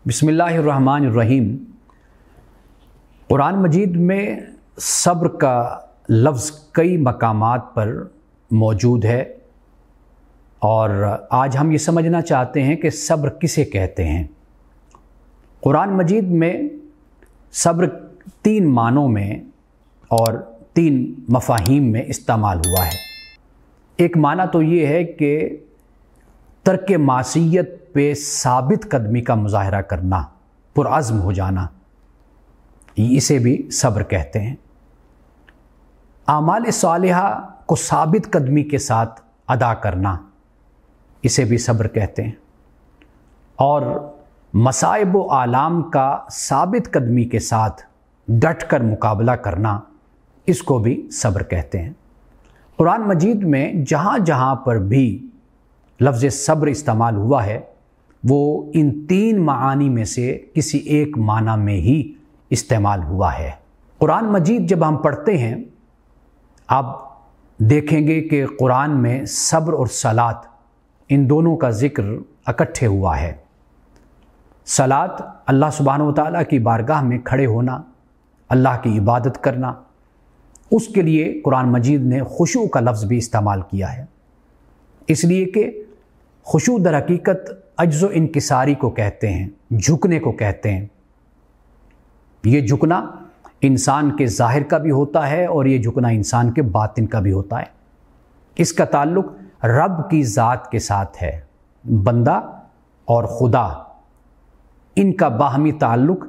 बिस्मिल्लाहिर्रहमानिर्रहीम। कुरान मजीद में सब्र का लफ्ज़ कई मकामात पर मौजूद है और आज हम ये समझना चाहते हैं कि सब्र किसे कहते हैं। कुरान मजीद में सब्र तीन मानों में और तीन मफ़ाहीम में इस्तेमाल हुआ है। एक माना तो ये है कि तर्क मासियत पे साबित कदमी का मुजाहरा करना, पुरअज़्म हो जाना, इसे भी सब्र कहते हैं। आमाल सालिहा को साबित कदमी के साथ अदा करना, इसे भी सब्र कहते हैं। और मसाइब व आलाम का साबित कदमी के साथ डट कर मुकाबला करना, इसको भी सब्र कहते हैं। कुरान मजीद में जहाँ जहाँ पर भी लफ्ज़ सब्र इस्तेमाल हुआ है वो इन तीन मानी में से किसी एक माना में ही इस्तेमाल हुआ है। कुरान मजीद जब हम पढ़ते हैं, आप देखेंगे कि कुरान में सब्र और सलात, इन दोनों का ज़िक्र इकट्ठे हुआ है। सलात अल्लाह सुब्हानहू व तआला की बारगाह में खड़े होना, अल्लाह की इबादत करना, उसके लिए कुरान मजीद ने खुशू का लफ्ज़ भी इस्तेमाल किया है। इसलिए कि खुशू दर हकीकत अज्ज़ो इनकिसारी को कहते हैं, झुकने को कहते हैं। ये झुकना इंसान के ज़ाहिर का भी होता है और ये झुकना इंसान के बातिन का भी होता है। इसका ताल्लुक़ रब की ज़ात के साथ है। बंदा और खुदा, इनका बाहमी ताल्लुक़,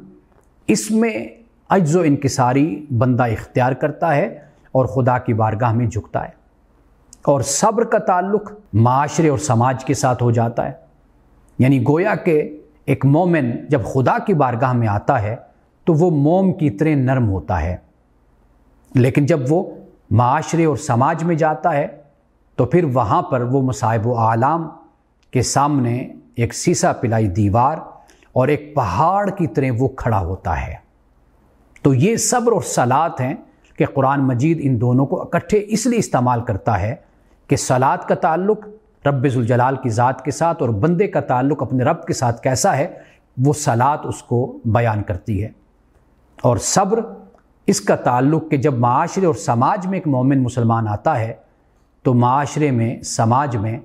इसमें अज्ज़ो इनकिसारी बंदा इख्तियार करता है और खुदा की बारगाह में झुकता है। और सब्र का ताल्लुक़ माशरे और समाज के साथ हो जाता है। यानी गोया के एक मोमिन जब खुदा की बारगाह में आता है तो वो मोम की तरह नरम होता है, लेकिन जब वो माशरे और समाज में जाता है तो फिर वहाँ पर वो मसाइब व आलाम के सामने एक सीसा पिलाई दीवार और एक पहाड़ की तरह वो खड़ा होता है। तो ये सब्र और सलात हैं कि कुरान मजीद इन दोनों को इकट्ठे इसलिए इस्तेमाल करता है कि सलात का ताल्लुक़ रब्बे ज़ुल जलाल की ज़ात के साथ और बंदे का ताल्लुक़ अपने रब के साथ कैसा है, वो सलात उसको बयान करती है। और सब्र, इसका ताल्लुक़ कि जब माशरे और समाज में एक मोमिन मुसलमान आता है तो माशरे में, समाज में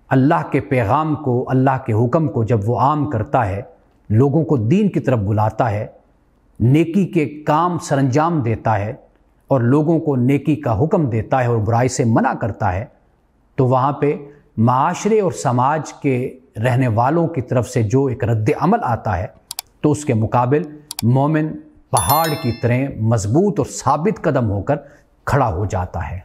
अल्लाह के पैगाम को, अल्लाह के हुक्म को जब वो आम करता है, लोगों को दीन की तरफ बुलाता है, नेकी के काम सरंजाम देता है और लोगों को नेकी का हुक्म देता है और बुराई से मना करता है, तो वहाँ पे माशरे और समाज के रहने वालों की तरफ से जो एक रद्द अमल आता है तो उसके मुकाबिल मोमिन पहाड़ की तरह मजबूत और साबित कदम होकर खड़ा हो जाता है।